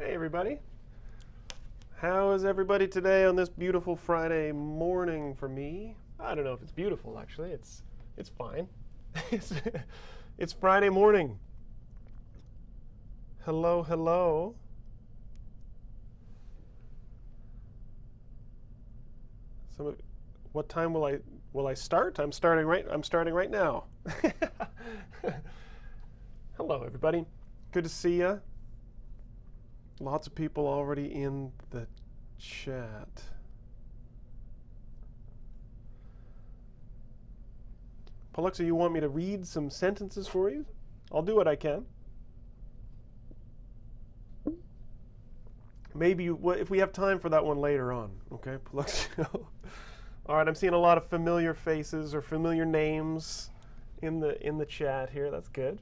Hey everybody. How is everybody today on this beautiful Friday morning for me? I don't know if it's beautiful actually. It's fine. it's Friday morning. Hello, hello. What time will I start? I'm starting right now. Hello everybody. Good to see you. Lots of people already in the chat. Alexa, you want me to read some sentences for you? I'll do what I can. Maybe if we have time for that one later on, okay, Alexa? All right, I'm seeing a lot of familiar faces or familiar names in the chat here. That's good.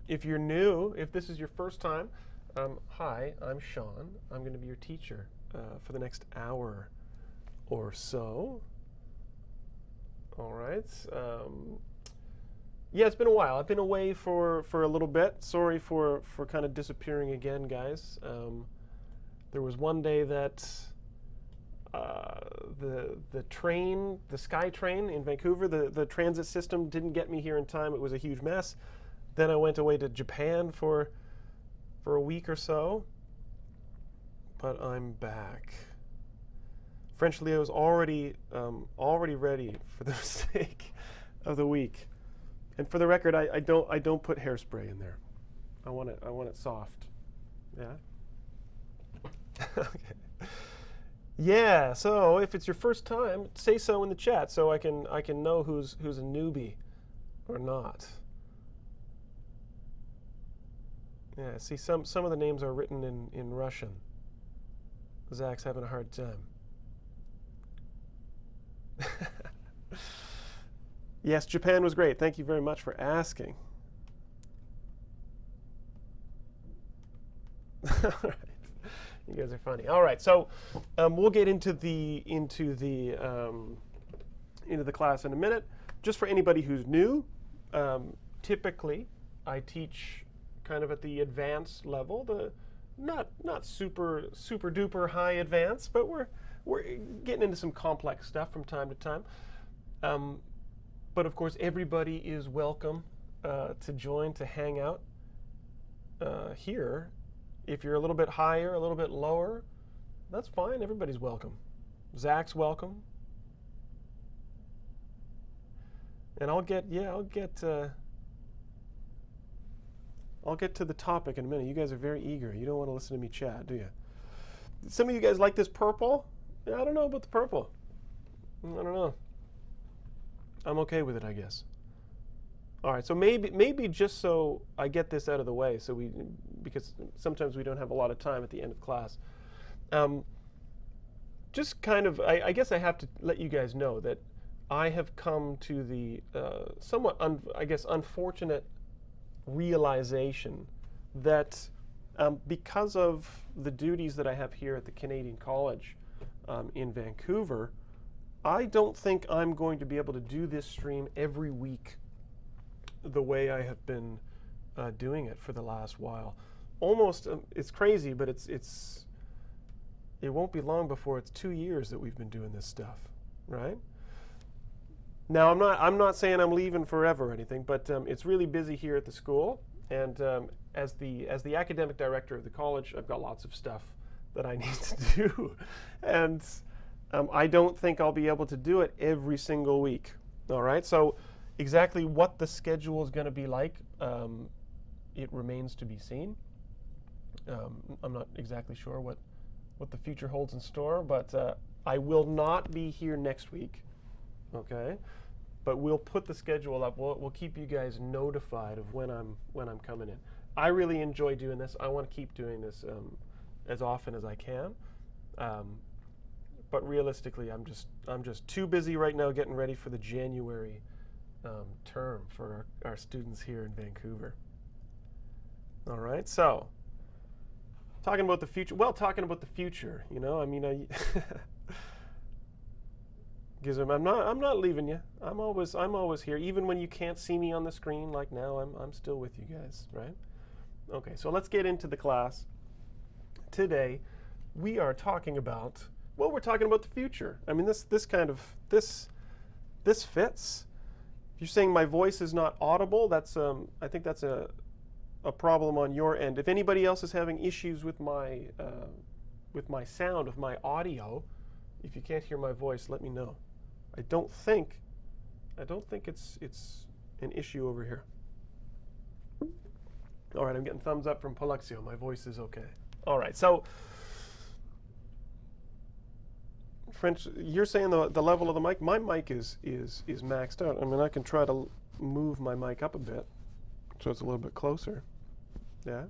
If you're new, if this is your first time, hi, I'm Shaun. I'm going to be your teacher for the next hour or so. All right. Yeah, it's been a while. I've been away for a little bit. Sorry for kind of disappearing again, guys. There was one day that the train, the Sky Train in Vancouver, the transit system didn't get me here in time. It was a huge mess. Then I went away to Japan for a week or so, but I'm back. French Leo is already ready for the mistake of the week. And for the record, I don't put hairspray in there. I want it soft. Yeah. Okay. Yeah. So if it's your first time, say so in the chat so I can know who's a newbie or not. Yeah, see, some of the names are written in Russian. Zach's having a hard time. Yes, Japan was great. Thank you very much for asking. All right. You guys are funny. All right, so we'll get into the class in a minute. Just for anybody who's new, typically I teach kind of at the advanced level, the not super duper high advanced, but we're getting into some complex stuff from time to time. But of course, everybody is welcome to join, to hang out here. If you're a little bit higher, a little bit lower, that's fine. Everybody's welcome. Zach's welcome. And I'll get to the topic in a minute. You guys are very eager. You don't want to listen to me chat, do you? Some of you guys like this purple? Yeah, I don't know about the purple. I don't know. I'm okay with it, I guess. All right, so maybe just so I get this out of the way, because sometimes we don't have a lot of time at the end of class. Just kind of, I guess I have to let you guys know that I have come to the somewhat, unfortunate realization that because of the duties that I have here at the Canadian College in Vancouver, I don't think I'm going to be able to do this stream every week the way I have been doing it for the last while. Almost, it's crazy, but it won't be long before it's 2 years that we've been doing this stuff, right? Now, I'm not saying I'm leaving forever or anything, but it's really busy here at the school. And as the academic director of the college, I've got lots of stuff that I need to do. And I don't think I'll be able to do it every single week. All right? So exactly what the schedule is going to be like, it remains to be seen. I'm not exactly sure what the future holds in store, but I will not be here next week. Okay, but we'll put the schedule up. We'll keep you guys notified of when I'm coming in. I really enjoy doing this. I want to keep doing this as often as I can. But realistically, I'm just too busy right now getting ready for the January term for our students here in Vancouver. All right, so talking about the future. Well, talking about the future, you know. I mean, because I'm not leaving you. I'm always here, even when you can't see me on the screen. Like now, I'm still with you guys, right? Okay, so let's get into the class. today we are talking about, well, we're talking about the future. I mean, this fits. If you're saying my voice is not audible, that's I think that's a problem on your end. If anybody else is having issues with my sound, with my audio, if you can't hear my voice, let me know. I don't think it's an issue over here. All right, I'm getting thumbs up from Polexio. My voice is okay. All right, so French, you're saying the level of the mic. My mic is maxed out. I mean, I can try to move my mic up a bit so it's a little bit closer. Yeah.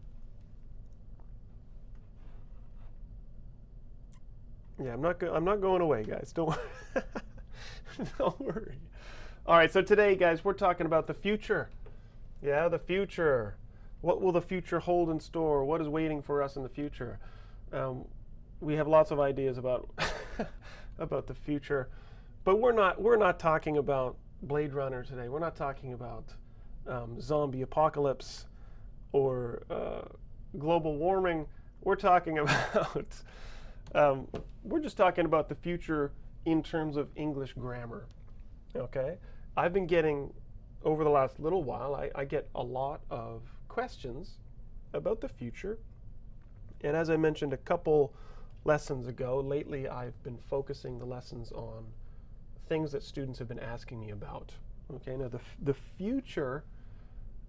Yeah, I'm not going away, guys. Don't don't worry. All right, so today, guys, we're talking about the future. Yeah, the future. What will the future hold in store? What is waiting for us in the future? We have lots of ideas about about the future, but we're not talking about Blade Runner today. We're not talking about zombie apocalypse or global warming. We're talking about we're just talking about the future in terms of English grammar. Okay, I've been getting, over the last little while, I get a lot of questions about the future, and as I mentioned a couple lessons ago, lately I've been focusing the lessons on things that students have been asking me about. Okay, now the future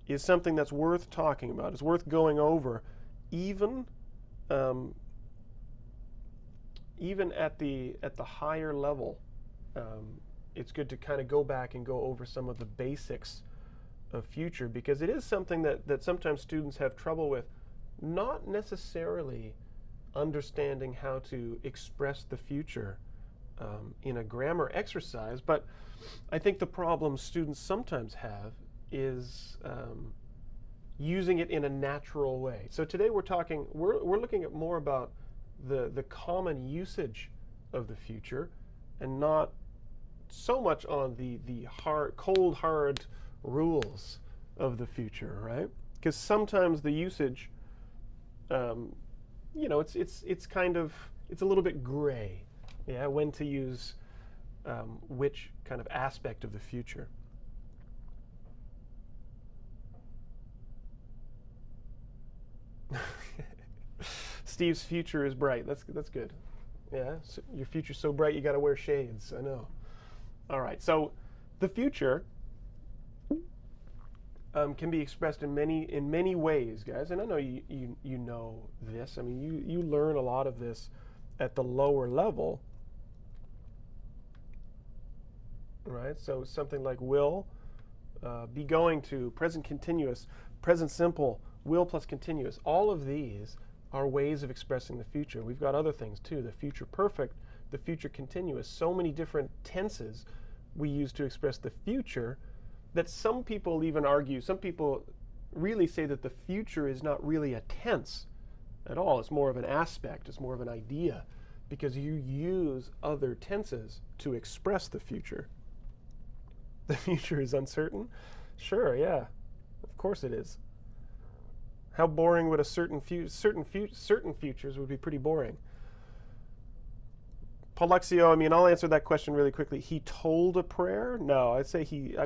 is something that's worth talking about. It's worth going over, even at the higher level. It's good to kind of go back and go over some of the basics of future, because it is something that sometimes students have trouble with, not necessarily understanding how to express the future in a grammar exercise, but I think the problem students sometimes have is using it in a natural way. So today we're looking at more about the common usage of the future, and not so much on the cold hard rules of the future, right? Because sometimes the usage, it's kind of, it's a little bit gray, yeah, when to use which kind of aspect of the future. Steve's future is bright. That's good. Yeah, so your future's so bright you got to wear shades. I know. All right, so the future can be expressed in many ways, guys. And I know you know this. I mean, you learn a lot of this at the lower level, right? So something like will, be going to, present continuous, present simple, will plus continuous. All of these are ways of expressing the future. We've got other things too, the future perfect, the future continuous, so many different tenses we use to express the future that some people even argue, some people really say that the future is not really a tense at all. It's more of an aspect, it's more of an idea, because you use other tenses to express the future. The future is uncertain? Sure, yeah, of course it is. How boring would a certain futures would be pretty boring. Polexio, I mean, I'll answer that question really quickly. He told a prayer? No, I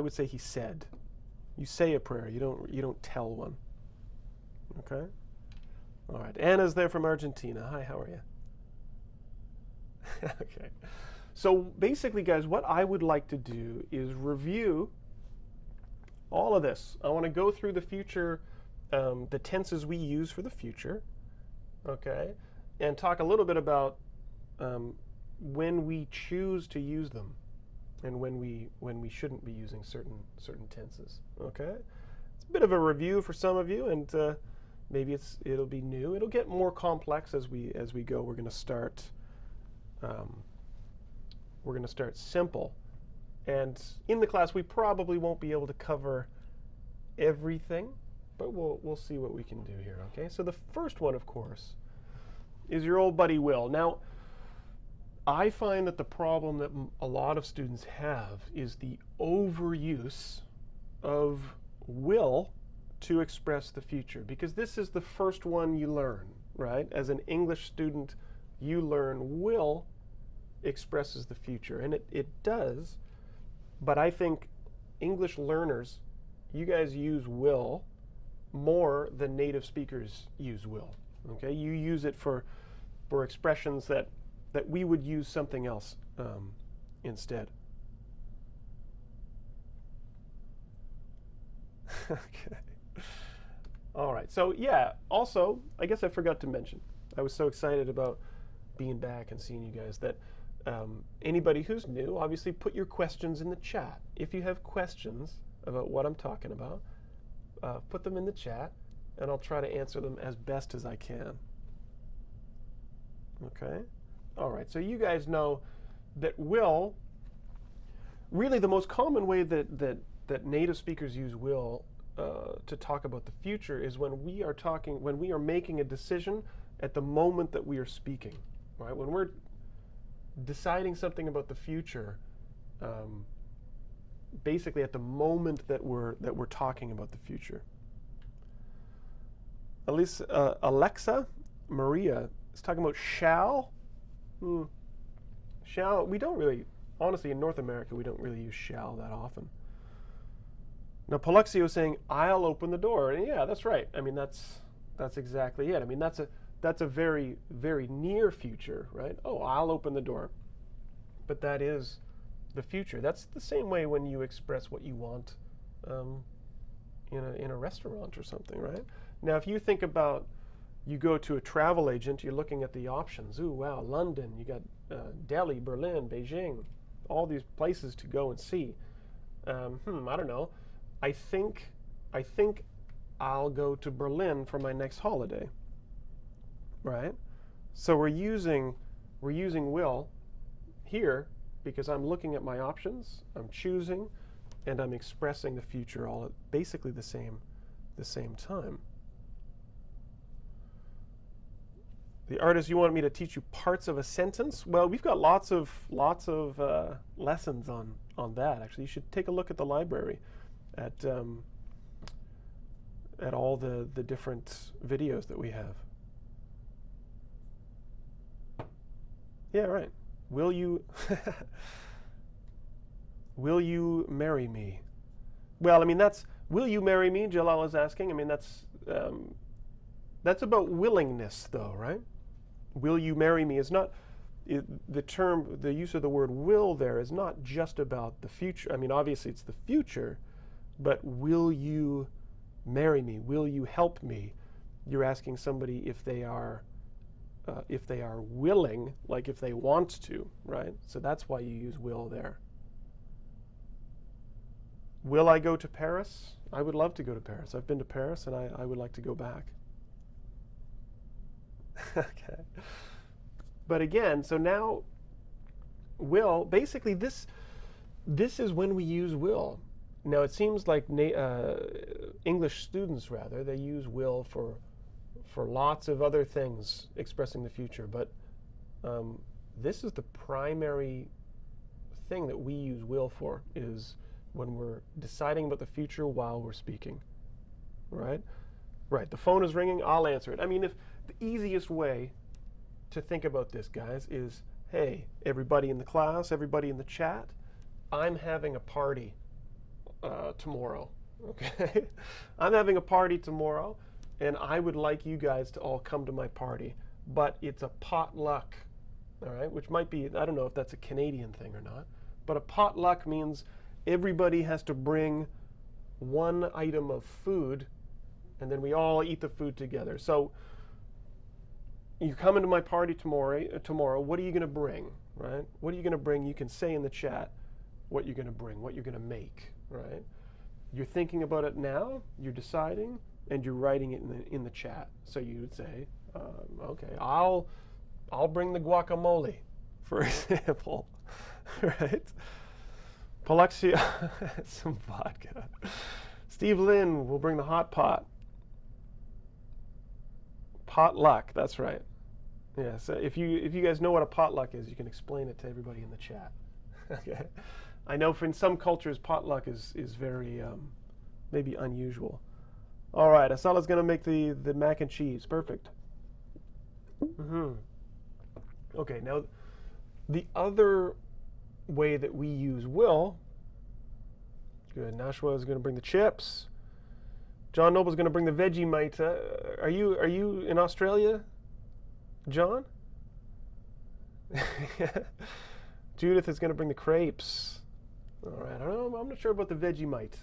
would say he said. You say a prayer, you don't tell one. Okay? All right. Anna's there from Argentina. Hi, how are you? Okay. So basically, guys, what I would like to do is review all of this. I want to go through the future, the tenses we use for the future, okay, and talk a little bit about when we choose to use them and when we shouldn't be using certain tenses. Okay, it's a bit of a review for some of you, and maybe it'll be new. It'll get more complex as we go. We're going to start simple, and in the class we probably won't be able to cover everything, but we'll see what we can do here. Okay, so the first one, of course, is your old buddy Will. Now, I find that the problem that a lot of students have is the overuse of will to express the future, because this is the first one you learn, right? As an English student, you learn will expresses the future, and it does, but I think English learners, you guys use will more than native speakers use will. Okay, you use it for expressions that we would use something else instead. Okay. All right. So yeah. Also, I guess I forgot to mention. I was so excited about being back and seeing you guys that anybody who's new, obviously, put your questions in the chat. If you have questions about what I'm talking about, put them in the chat, and I'll try to answer them as best as I can. Okay? All right, so you guys know that will, really the most common way that native speakers use will to talk about the future is when we are making a decision at the moment that we are speaking, right? When we're deciding something about the future, basically at the moment that we're talking about the future. At least Alexa Maria is talking about shall. Shall, we don't really, honestly, in North America, we don't really use shall that often. Now, Paluxio is saying, I'll open the door. And yeah, that's right. I mean, that's exactly it. I mean, that's a very, very near future, right? Oh, I'll open the door. But that is the future. That's the same way when you express what you want in a restaurant or something, right? Now, if you think about, you go to a travel agent, you're looking at the options. Ooh, wow, London, you got Delhi, Berlin, Beijing, all these places to go and see. I don't know. I think I'll go to Berlin for my next holiday, right? So we're using will here because I'm looking at my options, I'm choosing, and I'm expressing the future all at basically the same time. The artist, you wanted me to teach you parts of a sentence? Well, we've got lots of lessons on that. Actually, you should take a look at the library at all the different videos that we have. Yeah, right. Will you will you marry me? Well, I mean, that's, will you marry me? Jalal is asking. I mean, that's about willingness, though, right? Will you marry me is not, the use of the word will there is not just about the future. I mean, obviously it's the future, but will you marry me? Will you help me? You're asking somebody if they are willing, like if they want to, right? So that's why you use will there. Will I go to Paris? I would love to go to Paris. I've been to Paris, and I would like to go back. Okay. But again, so now will, basically this is when we use will. Now it seems like English students, rather, they use will for lots of other things expressing the future, but this is the primary thing that we use will for, is when we're deciding about the future while we're speaking, right? Right, the phone is ringing, I'll answer it. I mean, if the easiest way to think about this, guys, is, hey, everybody in the class, everybody in the chat, I'm having a party tomorrow, okay? I'm having a party tomorrow, and I would like you guys to all come to my party, but it's a potluck, all right? Which might be, I don't know if that's a Canadian thing or not, but a potluck means everybody has to bring one item of food, and then we all eat the food together. So you come into my party tomorrow, what are you going to bring, right? What are you going to bring? You can say in the chat what you're going to bring, what you're going to make, right? You're thinking about it now, you're deciding, and you're writing it in the chat. So you would say, okay, I'll bring the guacamole, for example, right? Paluxia, some vodka. Steve Lynn will bring the hot pot. Potluck, that's right. Yeah, so if you guys know what a potluck is, you can explain it to everybody in the chat. Okay. I know in some cultures, potluck is very maybe unusual. All right, Asala's going to make the mac and cheese. Perfect. Mm-hmm. Okay, now the other way that we use will, good, Nashua is going to bring the chips. John Noble's going to bring the Vegemite. Are you in Australia, John? Judith is going to bring the crepes. All right, I don't know, I'm not sure about the Vegemite.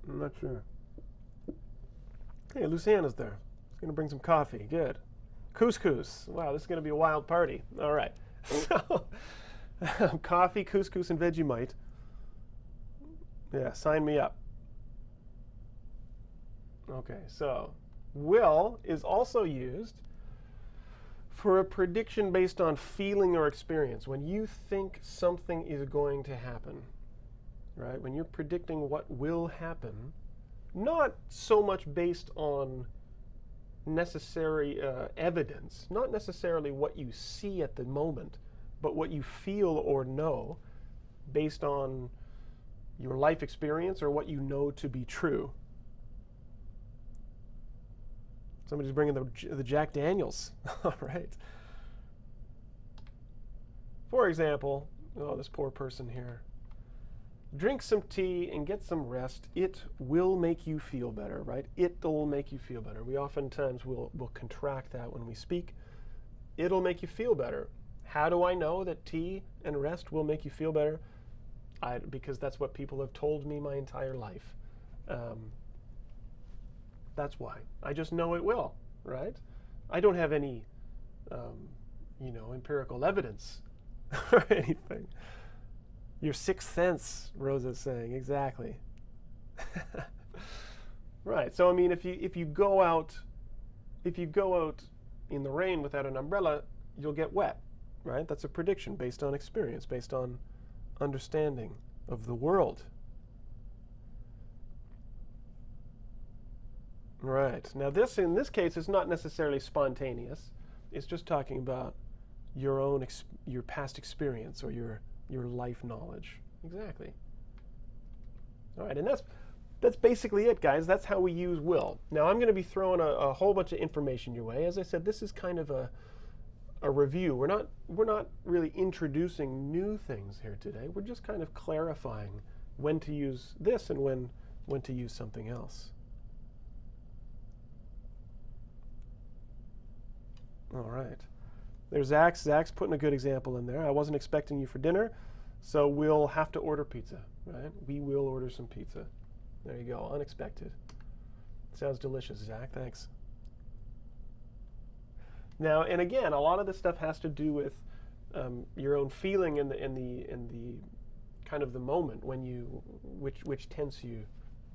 I'm not sure. Hey, Luciana's there. She's going to bring some coffee. Good. Couscous. Wow, this is going to be a wild party. All right. So, coffee, couscous, and Vegemite. Yeah, sign me up. Okay, so will is also used for a prediction based on feeling or experience. When you think something is going to happen, right? When you're predicting what will happen, not so much based on necessary evidence, not necessarily what you see at the moment, but what you feel or know based on your life experience or what you know to be true. Somebody's bringing the Jack Daniels. All right. For example, oh, this poor person here. Drink some tea and get some rest. It will make you feel better, right? It'll make you feel better. We oftentimes will contract that when we speak. It'll make you feel better. How do I know that tea and rest will make you feel better? Because that's what people have told me my entire life. That's why. I just know it will, right? I don't have any, empirical evidence or anything. Your sixth sense, Rosa's saying, exactly. Right. So I mean, if you go out in the rain without an umbrella, you'll get wet, right? That's a prediction based on experience, based on understanding of the world. Right. Now this, in this case, is not necessarily spontaneous. It's just talking about your past experience or your life knowledge. Exactly. All right, and that's basically it, guys. That's how we use will. Now I'm going to be throwing a whole bunch of information your way. As I said, this is kind of a review. We're not really introducing new things here today. We're just kind of clarifying when to use this and when to use something else. All right. There's Zach. Zach's putting a good example in there. I wasn't expecting you for dinner, so we'll have to order pizza, right? We will order some pizza. There you go. Unexpected. Sounds delicious, Zach. Thanks. Now, and again, a lot of this stuff has to do with your own feeling in the kind of the moment when which tense you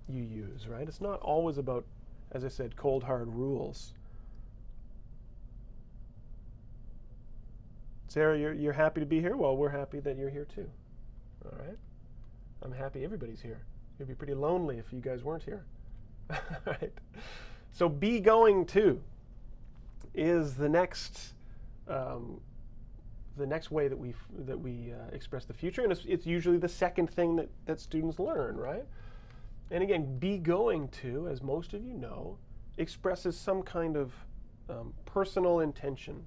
use, right? It's not always about, as I said, cold hard rules. Sarah, you're happy to be here? Well, we're happy that you're here too. All right. I'm happy everybody's here. It'd be pretty lonely if you guys weren't here. All right. So be going to is the next way that we express the future, and it's usually the second thing that students learn, right? And again, be going to, as most of you know, expresses some kind of personal intention,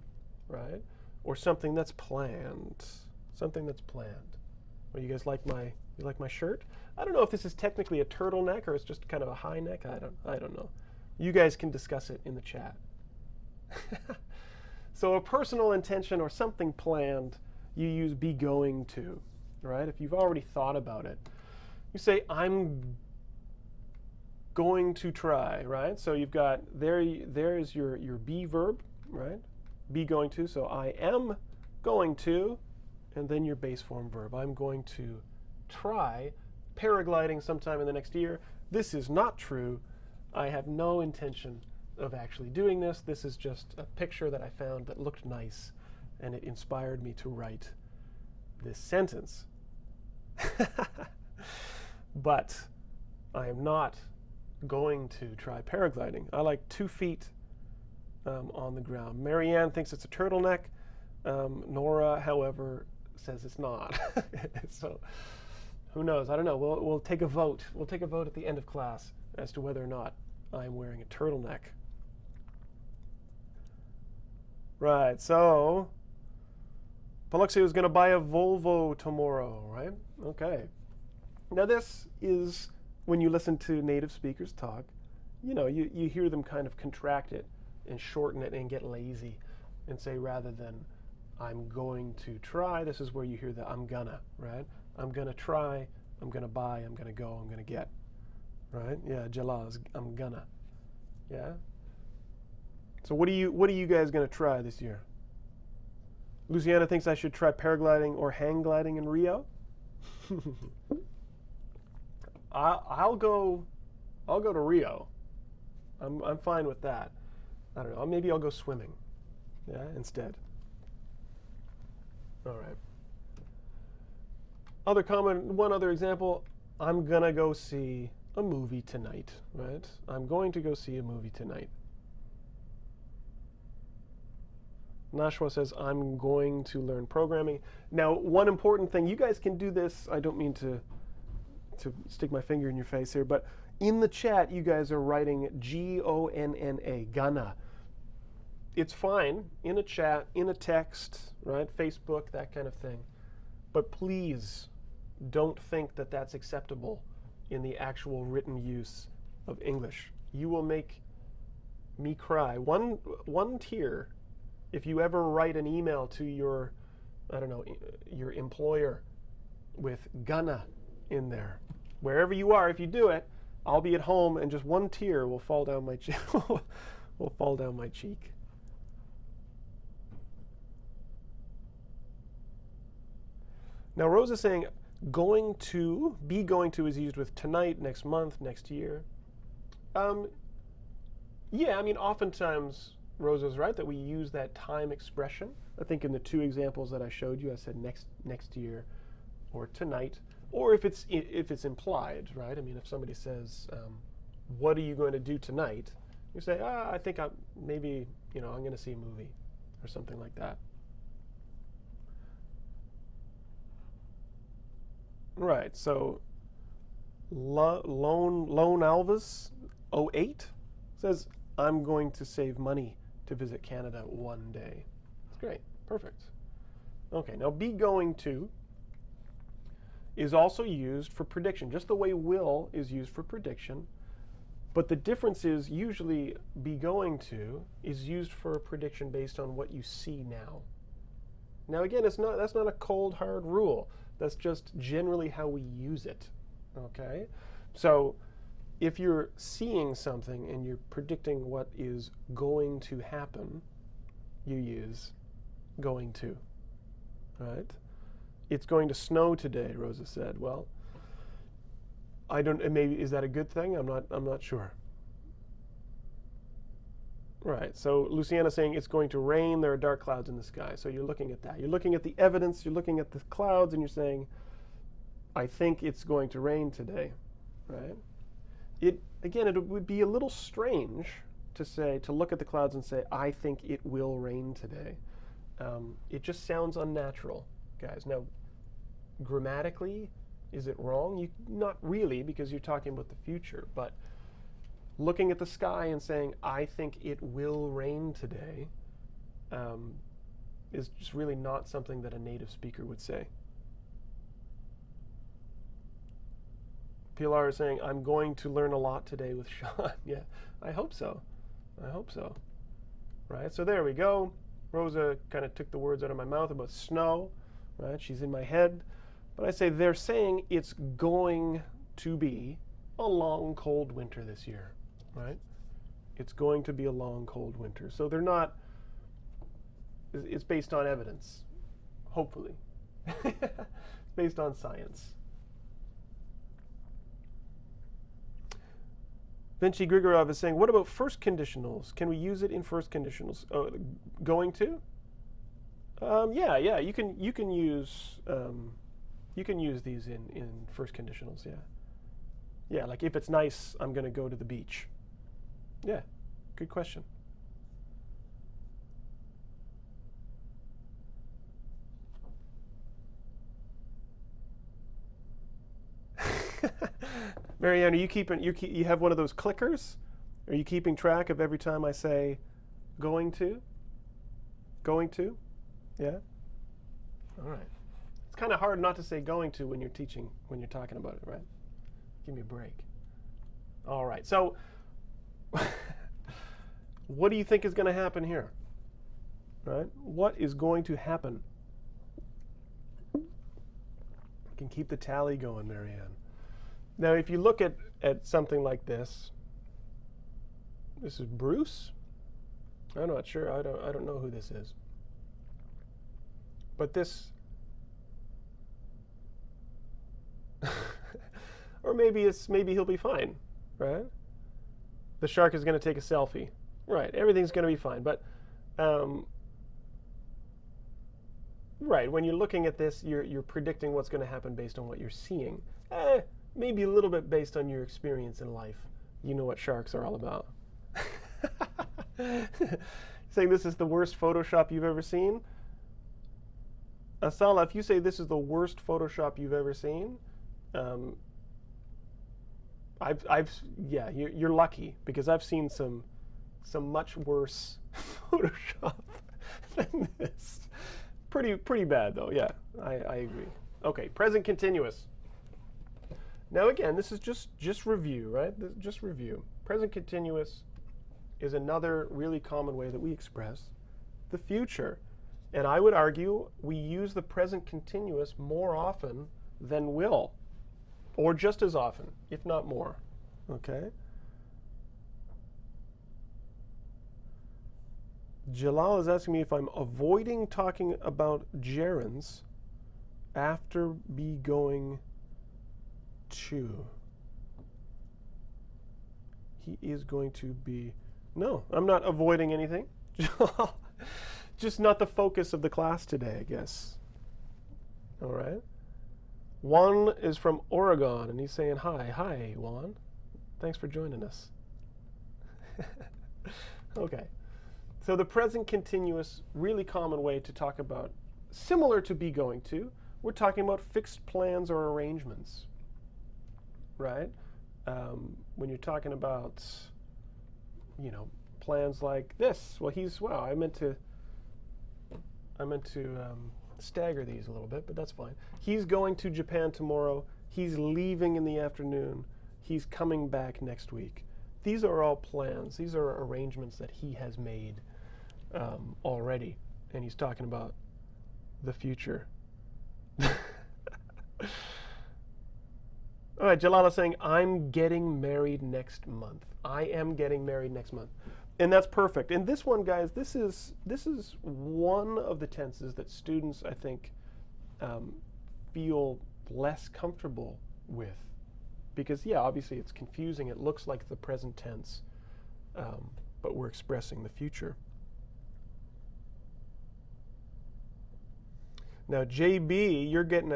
right? Or something that's planned. Something that's planned. Well, you guys like my shirt? I don't know if this is technically a turtleneck or it's just kind of a high neck. I don't know. You guys can discuss it in the chat. So a personal intention or something planned, you use be going to, right? If you've already thought about it, you say I'm going to try, right? So you've got there is your be verb, right? Be going to, so I am going to, and then your base form verb. I'm going to try paragliding sometime in the next year. This is not true. I have no intention of actually doing this. This is just a picture that I found that looked nice, and it inspired me to write this sentence. But I am not going to try paragliding. I like 2 feet on the ground. Marianne thinks it's a turtleneck. Nora, however, says it's not. So who knows? I don't know. We'll take a vote. We'll take a vote at the end of class as to whether or not I'm wearing a turtleneck. Right, so Paluxio is going to buy a Volvo tomorrow, right? Okay. Now this is, when you listen to native speakers talk, you hear them kind of contract it and shorten it and get lazy and say, rather than I'm going to try, this is where you hear the I'm gonna, right? I'm gonna try, I'm gonna buy, I'm gonna go, I'm gonna get, right? Yeah, Jalal, I'm gonna, yeah? So what are you guys gonna try this year? Luciana thinks I should try paragliding or hang gliding in Rio. I'll go to Rio. I'm fine with that. I don't know. Maybe I'll go swimming. Yeah, instead. All right. Other comment. One other example. I'm gonna go see a movie tonight. Right. I'm going to go see a movie tonight. Nashwa says, I'm going to learn programming. Now, one important thing, you guys can do this. I don't mean to stick my finger in your face here, but in the chat, you guys are writing G-O-N-N-A, gonna. It's fine in a chat, in a text, right? Facebook, that kind of thing. But please don't think that that's acceptable in the actual written use of English. You will make me cry. One tear. If you ever write an email to your, I don't know, your employer with gonna in there, wherever you are, if you do it, I'll be at home and just one tear will fall down my cheek. will fall down my cheek. Now Rose is saying be going to is used with tonight, next month, next year. Yeah, I mean, oftentimes Rosa's right that we use that time expression. I think in the two examples that I showed you, I said next year or tonight, or if it's implied, right? I mean, if somebody says, "What are you going to do tonight?" You say, "I think I'm going to see a movie," or something like that. Right. So, Lone Alvis 08 says, "I'm going to save money to visit Canada one day." That's great. Perfect. Okay, now be going to is also used for prediction, just the way will is used for prediction. But the difference is usually be going to is used for a prediction based on what you see now. Now again, that's not a cold hard rule. That's just generally how we use it. Okay? So if you're seeing something and you're predicting what is going to happen, you use going to, right? It's going to snow today, Rosa said. Well, maybe is that a good thing? I'm not sure. Right. So Luciana's saying it's going to rain. There are dark clouds in the sky. So you're looking at that. You're looking at the evidence. You're looking at the clouds, and you're saying, I think it's going to rain today, right? It would be a little strange to look at the clouds and say, I think it will rain today. It just sounds unnatural, guys. Now, grammatically, is it wrong? Not really, because you're talking about the future. But looking at the sky and saying, I think it will rain today, is just really not something that a native speaker would say. Pilar is saying, I'm going to learn a lot today with Shaun. Yeah, I hope so. I hope so. Right, so there we go. Rosa kind of took the words out of my mouth about snow. Right, she's in my head. But I say they're saying it's going to be a long, cold winter this year. Right? It's going to be a long, cold winter. So they're not, it's based on evidence, hopefully. It's based on science. Vinci Grigorov is saying, what about first conditionals? Can we use it in first conditionals? Oh, going to? Yeah. You can use these in first conditionals. Yeah. Like if it's nice, I'm going to go to the beach. Yeah, good question. Marianne, are you keeping? You have one of those clickers? Are you keeping track of every time I say going to? Going to? Yeah? All right. It's kind of hard not to say going to when you're teaching, when you're talking about it, right? Give me a break. All right. So what do you think is going to happen here? Right? What is going to happen? You can keep the tally going, Marianne. Now, if you look at something like this, this is Bruce. I'm not sure. I don't know who this is. But this, or maybe he'll be fine, right? The shark is going to take a selfie, right? Everything's going to be fine. But right, when you're looking at this, you're predicting what's going to happen based on what you're seeing. Maybe a little bit based on your experience in life. You know what sharks are all about. Saying this is the worst Photoshop you've ever seen? Asala, if you say this is the worst Photoshop you've ever seen, you're lucky, because I've seen some much worse Photoshop than this. Pretty bad though. Yeah, I agree. Okay, present continuous. Now again, this is just review, right? Just review. Present continuous is another really common way that we express the future. And I would argue we use the present continuous more often than will, or just as often, if not more. Okay? Jalal is asking me if I'm avoiding talking about gerunds after be going to. He is going to be. No, I'm not avoiding anything. Just not the focus of the class today, I guess. All right. Juan is from Oregon, and he's saying hi. Hi, Juan. Thanks for joining us. Okay. So the present continuous, really common way to talk about, similar to be going to, we're talking about fixed plans or arrangements, right? When you're talking about, plans like this. Well, I meant to stagger these a little bit, but that's fine. He's going to Japan tomorrow. He's leaving in the afternoon. He's coming back next week. These are all plans. These are arrangements that he has made already, and he's talking about the future. All right, Jalala saying, I'm getting married next month. I am getting married next month. And that's perfect. And this one, guys, this is one of the tenses that students, I think, feel less comfortable with. Because, yeah, obviously it's confusing. It looks like the present tense, but we're expressing the future. Now, JB, you're getting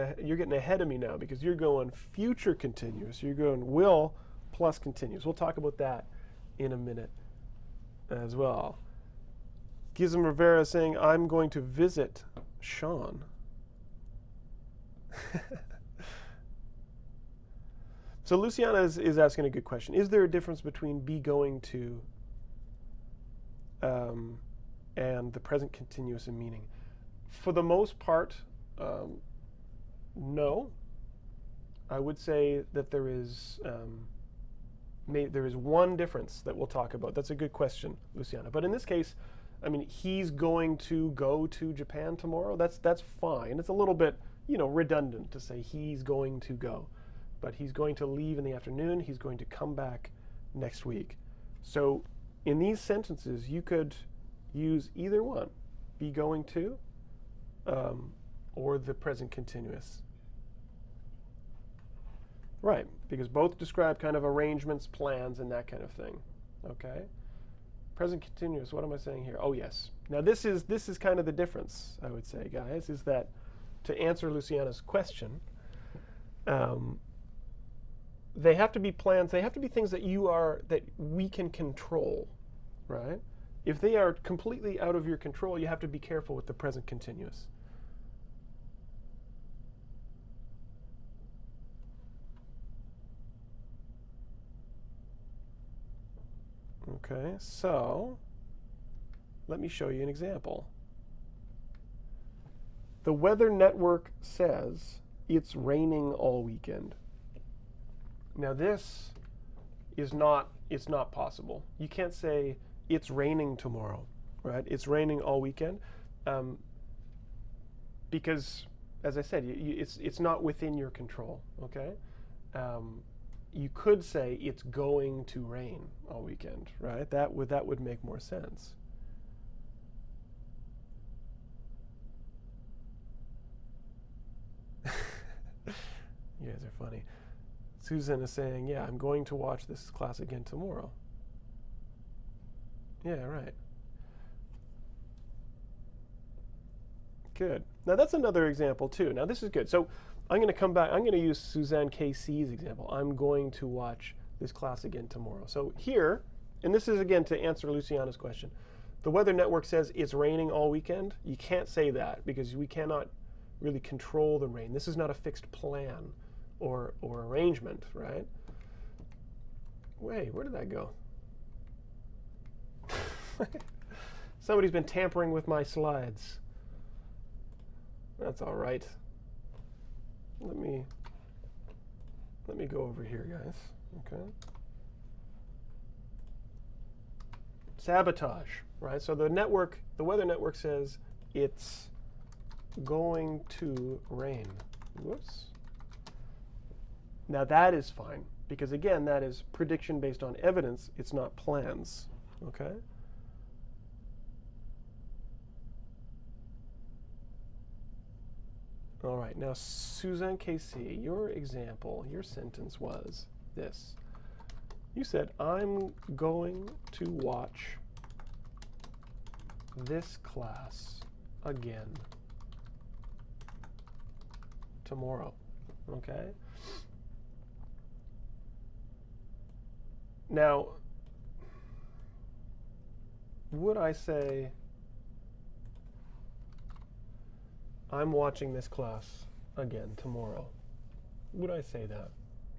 ahead of me now, because you're going future continuous. You're going will plus continuous. We'll talk about that in a minute as well. Gizem Rivera saying, I'm going to visit Shaun. So Luciana is asking a good question. Is there a difference between be going to and the present continuous in meaning? For the most part, no. I would say that there is one difference that we'll talk about. That's a good question, Luciana. But in this case, I mean, he's going to go to Japan tomorrow. That's fine. It's a little bit, redundant to say he's going to go. But he's going to leave in the afternoon. He's going to come back next week. So in these sentences, you could use either one, be going to, or the present continuous. Right, because both describe kind of arrangements, plans, and that kind of thing. Okay? Present continuous, what am I saying here? Oh, yes. Now this is kind of the difference, I would say, guys, is that to answer Luciana's question, they have to be plans, they have to be things that we can control, right? If they are completely out of your control, you have to be careful with the present continuous. Okay, so let me show you an example. The weather network says it's raining all weekend. Now this is not, it's not possible. You can't say it's raining tomorrow, right? It's raining all weekend, because, as I said, it's not within your control, okay? You could say it's going to rain all weekend, right? That would make more sense. You guys are funny. Susan is saying, yeah, I'm going to watch this class again tomorrow. Yeah, right. Good. Now that's another example too. Now this is good. So I'm going to come back. I'm going to use Suzanne KC's example. I'm going to watch this class again tomorrow. So here, and this is again to answer Luciana's question. The weather network says it's raining all weekend. You can't say that because we cannot really control the rain. This is not a fixed plan or arrangement, right? Wait, where did that go? Somebody's been tampering with my slides. That's all right. Let me go over here, guys. Okay. Sabotage, right? So the weather network says it's going to rain. Whoops. Now that is fine, because again, that is prediction based on evidence. It's not plans, okay? All right, now Suzanne KC, your example, your sentence was this. You said, I'm going to watch this class again tomorrow, okay? Now, would I say, I'm watching this class again tomorrow? Would I say that?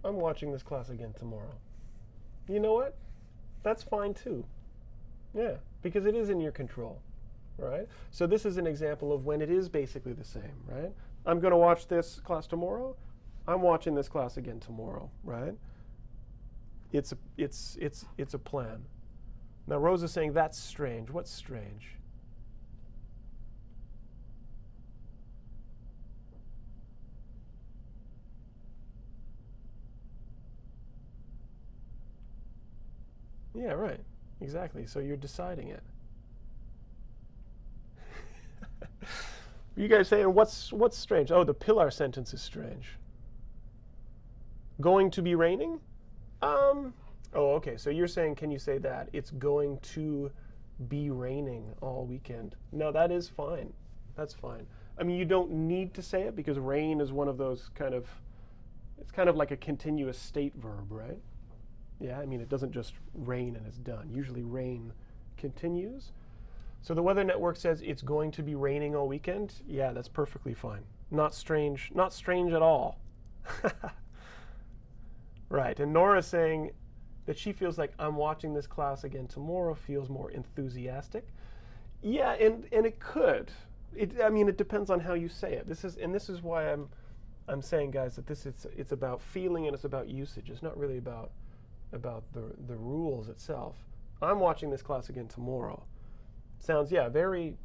I'm watching this class again tomorrow. You know what? That's fine too. Yeah, because it is in your control, right? So this is an example of when it is basically the same, right? I'm going to watch this class tomorrow. I'm watching this class again tomorrow, right? It's a plan. Now Rose is saying that's strange. What's strange? Yeah, right. Exactly. So you're deciding it. You guys saying what's strange? Oh, the pillar sentence is strange. Going to be raining? Oh, okay. So you're saying, can you say that? It's going to be raining all weekend. No, that is fine. That's fine. I mean, you don't need to say it because rain is one of those it's kind of like a continuous state verb, right? Yeah, I mean, it doesn't just rain and it's done. Usually rain continues. So the weather network says it's going to be raining all weekend. Yeah, that's perfectly fine. Not strange at all. Right, and Nora's saying that she feels like I'm watching this class again tomorrow, feels more enthusiastic. Yeah, and it could. I mean, it depends on how you say it. This is why I'm saying, guys, that it's about feeling and it's about usage. It's not really about the rules itself. I'm watching this class again tomorrow. Sounds, yeah, very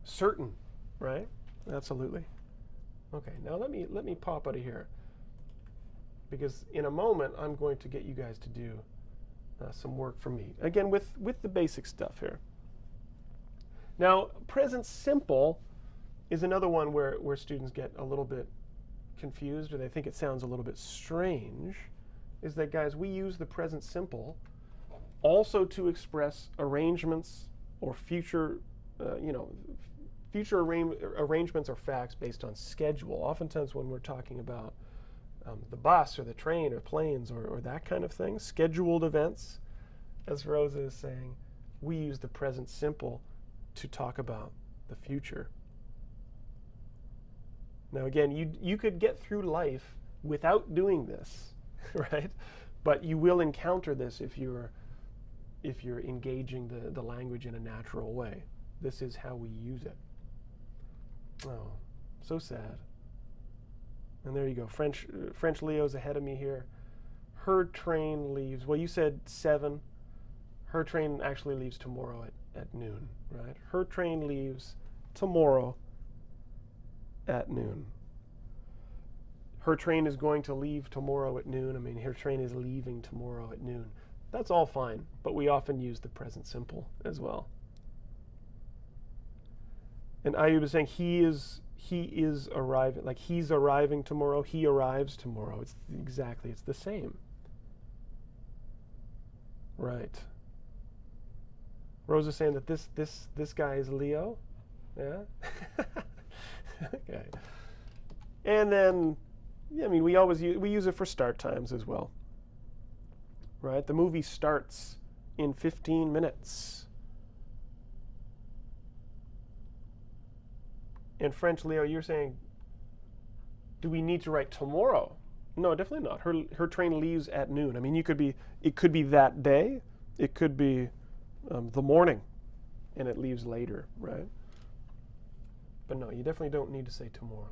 certain, right? Absolutely. Okay, now let me pop out of here, because in a moment I'm going to get you guys to do some work for me. Again, with the basic stuff here. Now, present simple is another one where students get a little bit confused, or they think it sounds a little bit strange. Is that, guys, we use the present simple also to express arrangements or future arrangements or facts based on schedule. Oftentimes when we're talking about the bus or the train or planes or that kind of thing, scheduled events, as Rosa is saying, we use the present simple to talk about the future. Now again, you could get through life without doing this, right? But you will encounter this if you're engaging the language in a natural way. This is how we use it. Oh, so sad. And there you go. French Leo's ahead of me here. Her train leaves, well, you said 7. Her train actually leaves tomorrow at noon, right? Her train leaves tomorrow at noon. Her train is going to leave tomorrow at noon. I mean, her train is leaving tomorrow at noon. That's all fine, but we often use the present simple as well. And Ayub is saying he is arriving, like he's arriving tomorrow, he arrives tomorrow. It's the same. Right. Rose is saying that this guy is Leo. Yeah. Okay. And then, yeah, I mean, we use it for start times as well. Right? The movie starts in 15 minutes. And French Leo, you're saying, do we need to write tomorrow? No, definitely not. Her train leaves at noon. I mean, it could be that day. It could be the morning, and it leaves later, right? But no, you definitely don't need to say tomorrow.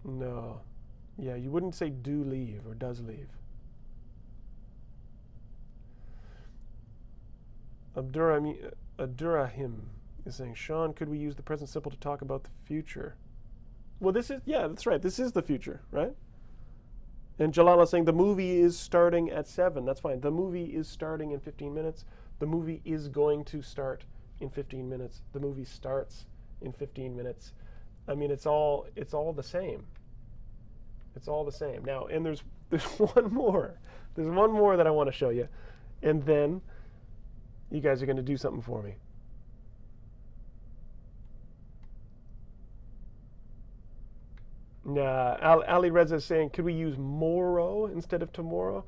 No. Yeah, you wouldn't say do leave or does leave. Abdurrahim is saying, Shaun, could we use the present simple to talk about the future? Well, that's right. This is the future, right? And Jalala is saying the movie is starting at 7. That's fine. The movie is starting in 15 minutes. The movie is going to start in 15 minutes. The movie starts in 15 minutes. I mean, it's all the same. It's all the same. Now, and there's one more. There's one more that I want to show you. And then you guys are going to do something for me. Ali Reza is saying, could we use moro instead of tomorrow?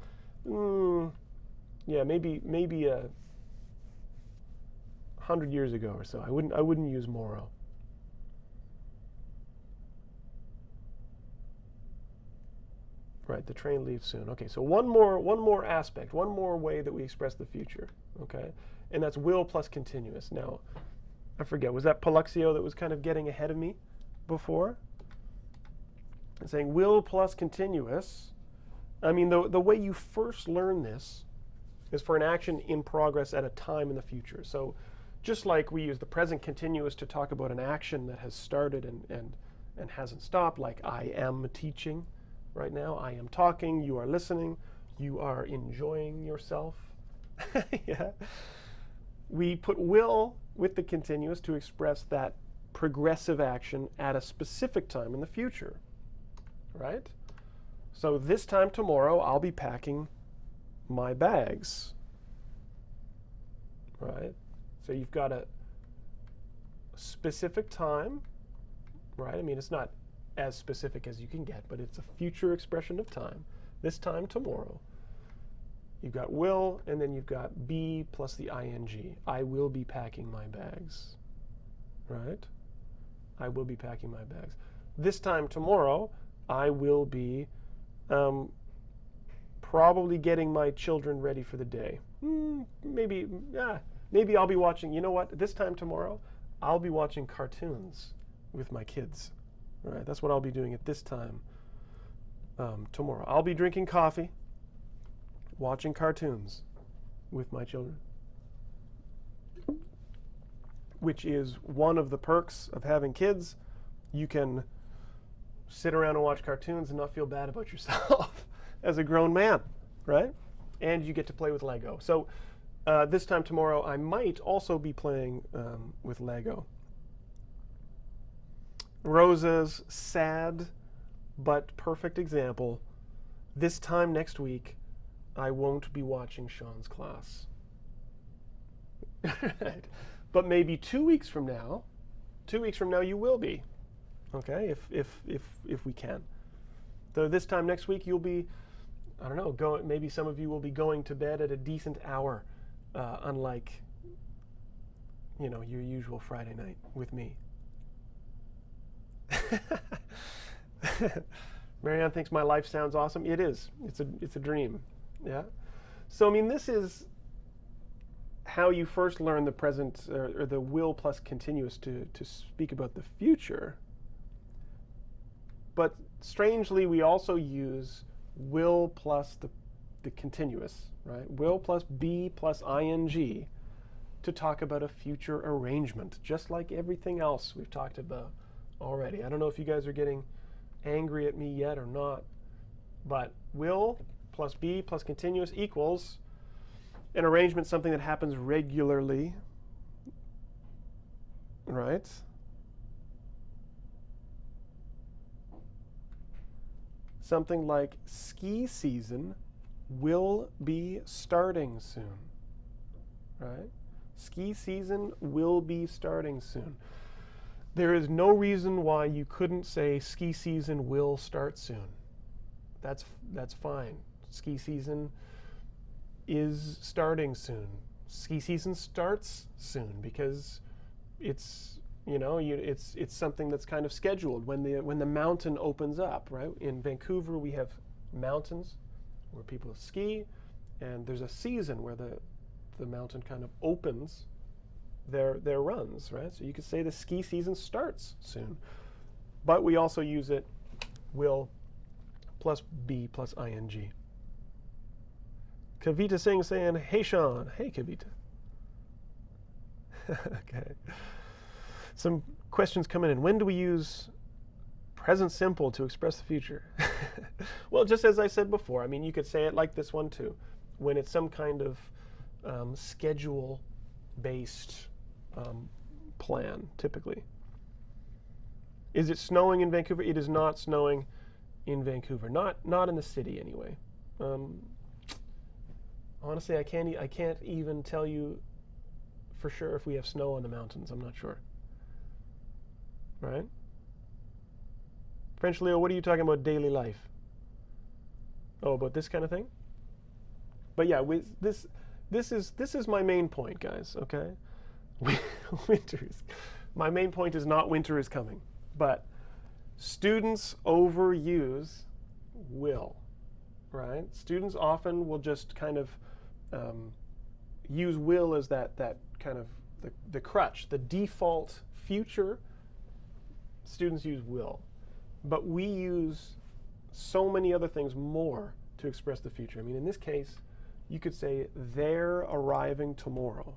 Yeah, maybe 100 years ago or so. I wouldn't use moro. Right, the train leaves soon. Okay, so one more aspect, one more way that we express the future. Okay, and that's will plus continuous. Now, I forget, was that Paluxio that was kind of getting ahead of me before? Saying will plus continuous. I mean, the way you first learn this is for an action in progress at a time in the future. So just like we use the present continuous to talk about an action that has started and hasn't stopped, like I am teaching right now, I am talking, you are listening, you are enjoying yourself. Yeah. We put will with the continuous to express that progressive action at a specific time in the future. Right? So this time tomorrow, I'll be packing my bags. Right? So you've got a specific time, right? I mean, it's not as specific as you can get, but it's a future expression of time. This time tomorrow. You've got will, and then you've got be plus the ing. I will be packing my bags. Right? I will be packing my bags. This time tomorrow, I will be probably getting my children ready for the day. Maybe I'll be watching, you know what, this time tomorrow, I'll be watching cartoons with my kids. All right, that's what I'll be doing at this time tomorrow. I'll be drinking coffee, watching cartoons with my children, which is one of the perks of having kids. You can sit around and watch cartoons and not feel bad about yourself as a grown man, right? And you get to play with Lego. So this time tomorrow, I might also be playing with Lego. Rosa's sad but perfect example. This time next week, I won't be watching Shaun's class. Right. But maybe 2 weeks from now, you will be. Okay, if we can. So this time next week, you'll be, I don't know, maybe some of you will be going to bed at a decent hour, unlike, your usual Friday night with me. Marianne thinks my life sounds awesome. It is. It's a dream. Yeah. So, I mean, this is how you first learn the present, or the will plus continuous to speak about the future. But strangely, we also use will plus the continuous, right? Will plus be plus ing to talk about a future arrangement, just like everything else we've talked about already. I don't know if you guys are getting angry at me yet or not, but will plus be plus continuous equals an arrangement, something that happens regularly, right? Something like ski season will be starting soon, right? Ski season will be starting soon. There is no reason why you couldn't say ski season will start soon. That's fine. Ski season is starting soon. Ski season starts soon because it's it's something that's kind of scheduled when the mountain opens up, right? In Vancouver we have mountains where people ski, and there's a season where the mountain kind of opens their runs, right? So you could say the ski season starts soon. But we also use it will plus be plus ing. Kavita Singh saying, hey Shaun. Hey Kavita. Okay. Some questions coming in. When do we use present simple to express the future? Well, just as I said before, I mean, you could say it like this one too. When it's some kind of schedule-based plan, typically. Is it snowing in Vancouver? It is not snowing in Vancouver. Not in the city, anyway. Honestly, I can't even tell you for sure if we have snow on the mountains. I'm not sure. Right? French Leo, what are you talking about daily life? Oh, about this kind of thing? But yeah, this is my main point, guys, okay? My main point is not winter is coming, but students overuse will, right? Students often will just kind of use will as that kind of the crutch, the default future. Students use will, but we use so many other things more to express the future. I mean, in this case, you could say they're arriving tomorrow,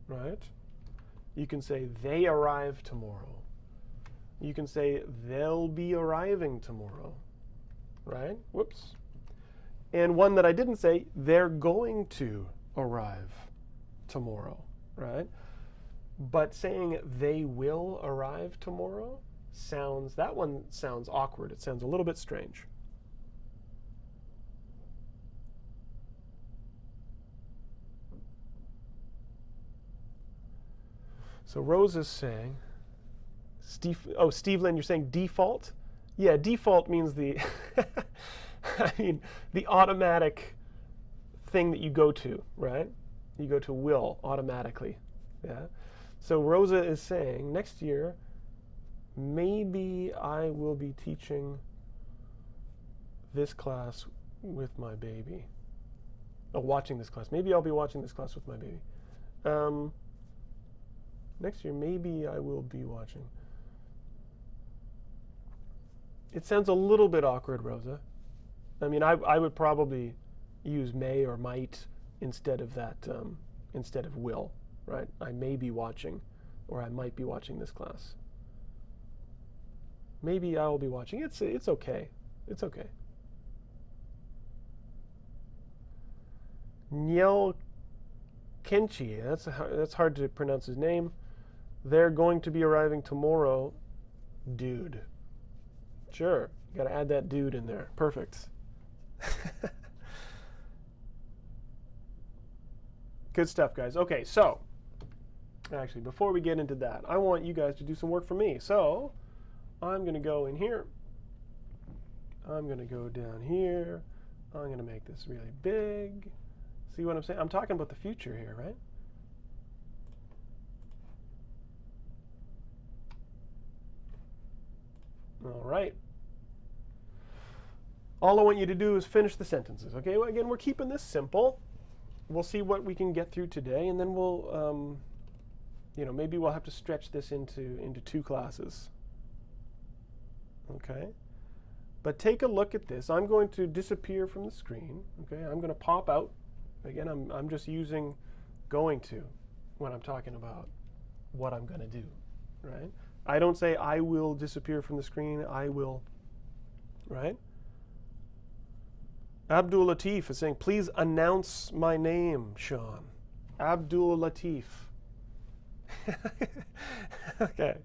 right? You can say they arrive tomorrow. You can say they'll be arriving tomorrow, right? Whoops. And one that I didn't say, they're going to arrive tomorrow, right? But saying they will arrive tomorrow that one sounds awkward. It sounds a little bit strange. So Rose is saying, Steve Lynn, you're saying default? Yeah, default means the the automatic thing that you go to, right? You go to will automatically. Yeah. So Rosa is saying next year maybe I will be teaching this class with my baby. Oh, watching this class. Maybe I'll be watching this class with my baby. Next year, maybe I will be watching. It sounds a little bit awkward, Rosa. I mean, I would probably use may or might instead of that, instead of will, right? I may be watching, or I might be watching this class. Maybe I will be watching. It's okay. It's okay. Niel Kenchi, that's hard to pronounce his name. They're going to be arriving tomorrow, dude. Sure, you got to add that dude in there. Perfect. Good stuff, guys. Okay, so actually, before we get into that, I want you guys to do some work for me. So I'm going to go in here. I'm going to go down here. I'm going to make this really big. See what I'm saying? I'm talking about the future here, right? All right. All I want you to do is finish the sentences, okay? Well, again, we're keeping this simple. we'll see what we can get through today, and then we'll, maybe we'll have to stretch this into 2 classes. Okay? But take a look at this. I'm going to disappear from the screen. Okay? I'm going to pop out. Again, I'm just using going to when I'm talking about what I'm going to do. Right? I don't say I will disappear from the screen. I will. Right? Abdul Latif is saying, please announce my name, Shaun. Abdul Latif. Okay.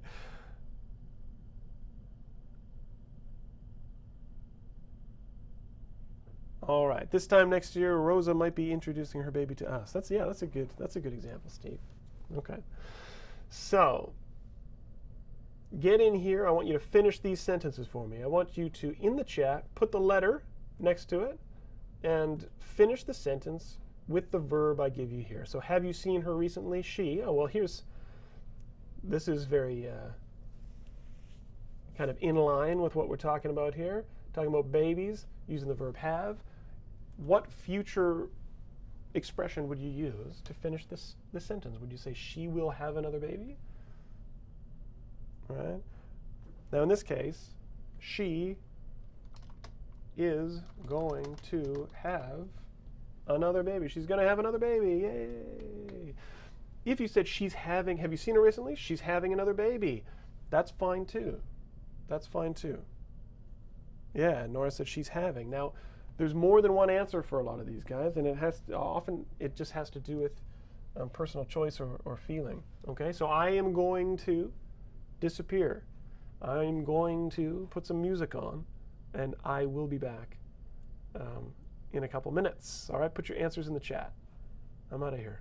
All right. This time next year, Rosa might be introducing her baby to us. That's a good example, Steve. Okay. So, get in here. I want you to finish these sentences for me. I want you to, in the chat, put the letter next to it and finish the sentence with the verb I give you here. So, have you seen her recently? She. Oh, well, this is very kind of in line with what we're talking about here. Talking about babies, using the verb have. What future expression would you use to finish this sentence? Would you say she will have another baby? Right? Now in this case, she is going to have another baby. She's going to have another baby. Yay! If you said have you seen her recently? She's having another baby. That's fine too. That's fine too. Yeah, Nora said she's having. Now, there's more than one answer for a lot of these guys, and often it just has to do with personal choice or feeling. Okay, so I am going to disappear. I'm going to put some music on, and I will be back in a couple minutes. All right, put your answers in the chat. I'm out of here.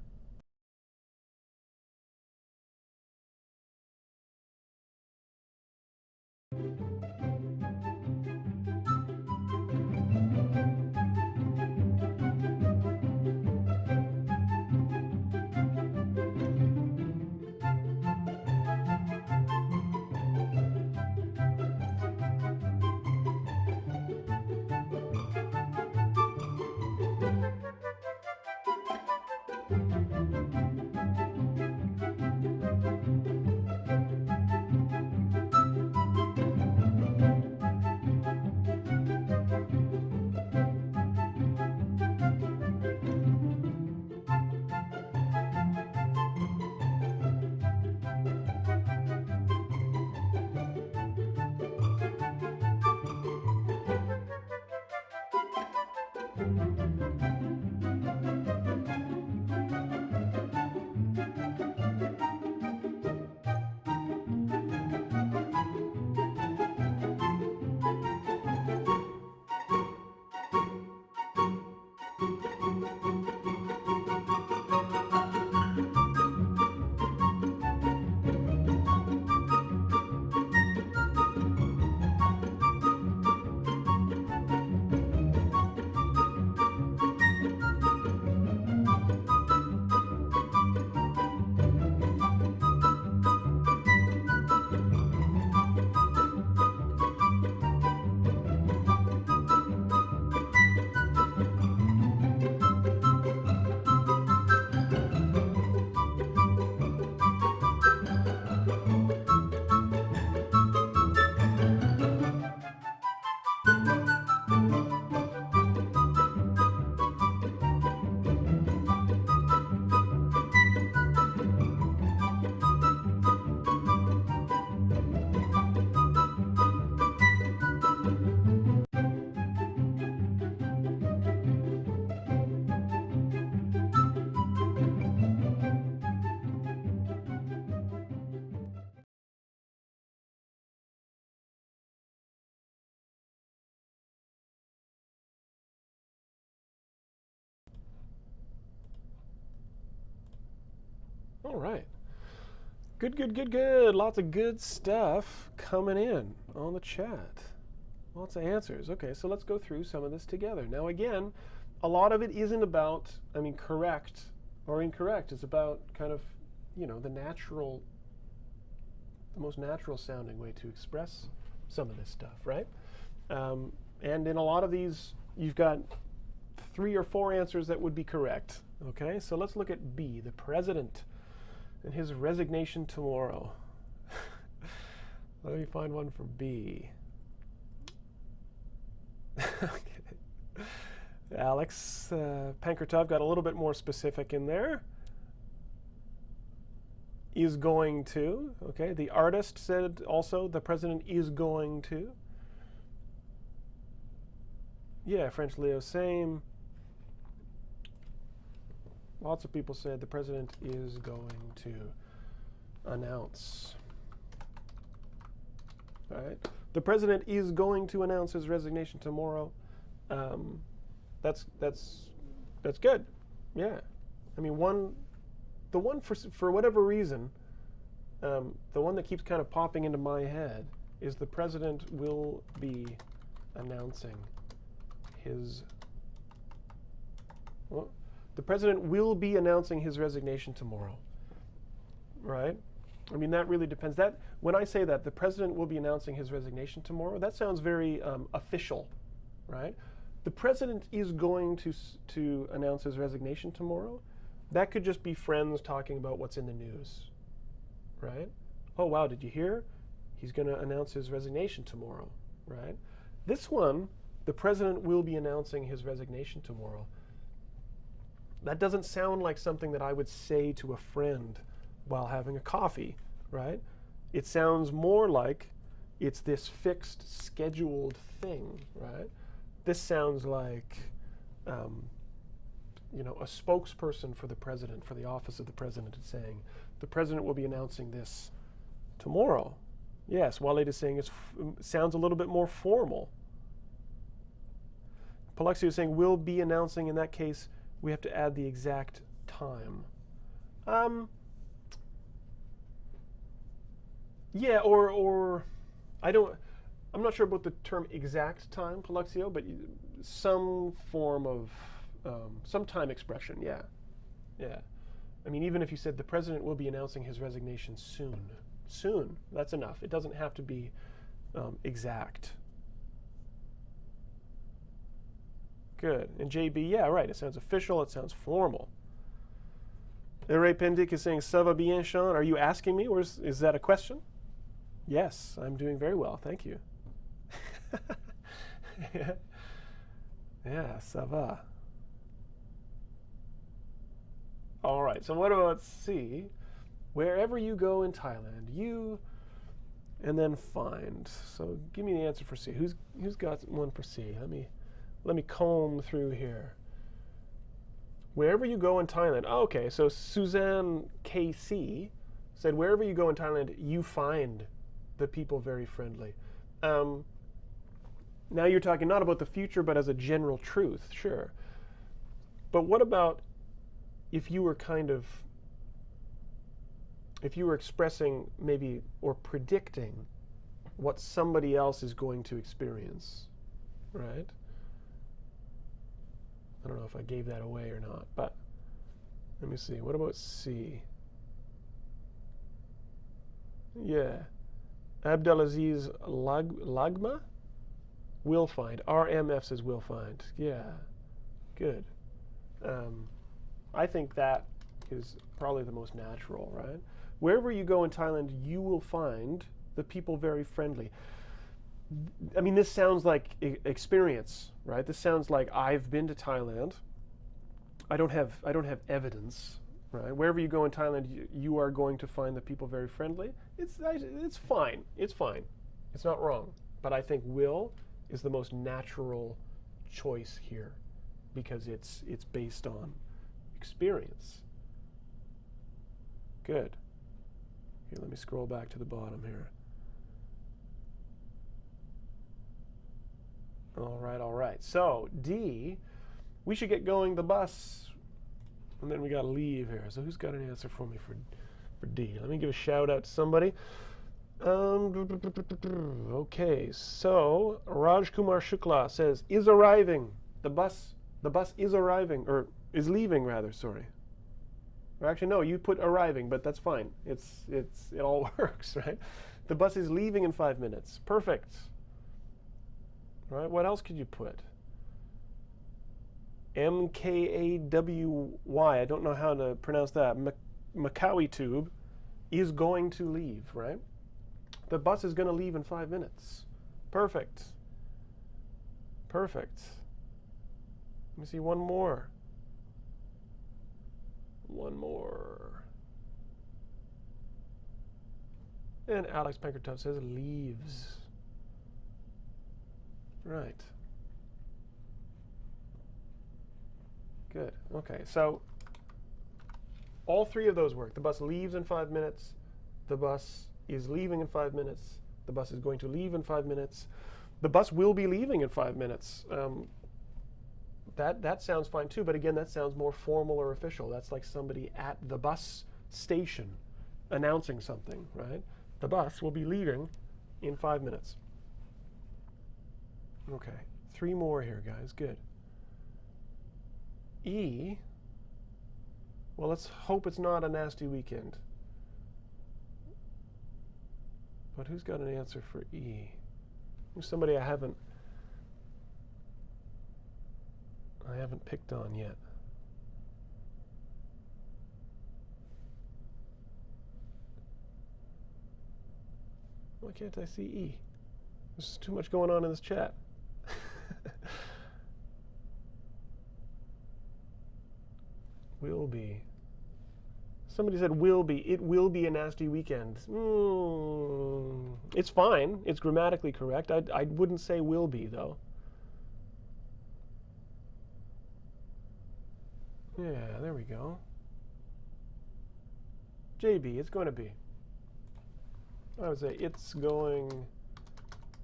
All right. Good, good, good, good. Lots of good stuff coming in on the chat. Lots of answers. Okay, so let's go through some of this together. Now, again, a lot of it isn't about, correct or incorrect. It's about kind of, the most natural sounding way to express some of this stuff, right? And in a lot of these, you've got 3 or 4 answers that would be correct. Okay, so let's look at B, the president and his resignation tomorrow. Let me find one for B. Okay. Alex Pankertov got a little bit more specific in there. Is going to. Okay, the artist said also the president is going to. Yeah, French Leo, same. Lots of people said the president is going to announce. All right. The president is going to announce his resignation tomorrow. That's good. Yeah. I mean, the one for whatever reason, the one that keeps kind of popping into my head is the president will be announcing his. Well, the president will be announcing his resignation tomorrow. Right? I mean, that really depends. That when I say that the president will be announcing his resignation tomorrow, that sounds very official, right? The president is going to announce his resignation tomorrow. That could just be friends talking about what's in the news, right? Oh, wow, did you hear? He's going to announce his resignation tomorrow, right? This one, the president will be announcing his resignation tomorrow. That doesn't sound like something that I would say to a friend while having a coffee, right? It sounds more like it's this fixed, scheduled thing, right? This sounds like, a spokesperson for the president, for the office of the president, is saying, the president will be announcing this tomorrow. Yes, Waleed is saying it sounds a little bit more formal. Palexi is saying, will be announcing. In that case, we have to add the exact time. Yeah, or I'm not sure about the term exact time, Paluxio, but some form of, some time expression, yeah. Yeah. I mean, even if you said the president will be announcing his resignation soon. Soon, that's enough. It doesn't have to be exact. Good. And JB, yeah, right. It sounds official. It sounds formal. Ray Pendic is saying, ça va bien, Shaun? Are you asking me, or is that a question? Yes, I'm doing very well. Thank you. Yeah, ça va. All right, so what about C? Wherever you go in Thailand, you, and then find. So give me the answer for C. Who's got one for C? Let me comb through here. Wherever you go in Thailand. Oh, okay, so Suzanne KC said, wherever you go in Thailand, you find the people very friendly. Now you're talking not about the future, but as a general truth, sure. But what about if you were expressing maybe or predicting what somebody else is going to experience, right? I don't know if I gave that away or not, but let me see. What about C? Yeah. Abdelaziz Lagma? Will find. RMF says will find. Yeah. Good. I think that is probably the most natural, right? Wherever you go in Thailand, you will find the people very friendly. I mean, this sounds like experience, right? This sounds like I've been to Thailand. I don't have evidence, right? Wherever you go in Thailand, you are going to find the people very friendly. It's fine. It's fine. It's not wrong. But I think will is the most natural choice here because it's based on experience. Good. Here, let me scroll back to the bottom here. All right. So, D, we should get going the bus, and then we got to leave here. So who's got an answer for me for D? Let me give a shout out to somebody. Okay, so Raj Kumar Shukla says, is arriving. The bus is arriving, or is leaving rather, sorry. Or actually, no, you put arriving, but that's fine. It all works, right? The bus is leaving in 5 minutes. Perfect. Right? What else could you put? MKAWY, I don't know how to pronounce that, Macawi tube, is going to leave, right? The bus is going to leave in 5 minutes. Perfect. Perfect. Let me see one more. One more. And Alex Pankertov says leaves. Right. Good. Okay, so all three of those work. The bus leaves in 5 minutes. The bus is leaving in 5 minutes. The bus is going to leave in 5 minutes. The bus will be leaving in 5 minutes. That sounds fine too, but again, that sounds more formal or official. That's like somebody at the bus station announcing something, right? The bus will be leaving in 5 minutes. Okay, 3 more here, guys. Good. E. Well, let's hope it's not a nasty weekend. But who's got an answer for E? Who's somebody I haven't picked on yet? Why can't I see E? There's too much going on in this chat. Will be. Somebody said will be. It will be a nasty weekend. It's fine. It's grammatically correct. I wouldn't say will be, though. Yeah, there we go. JB, it's going to be. I would say it's going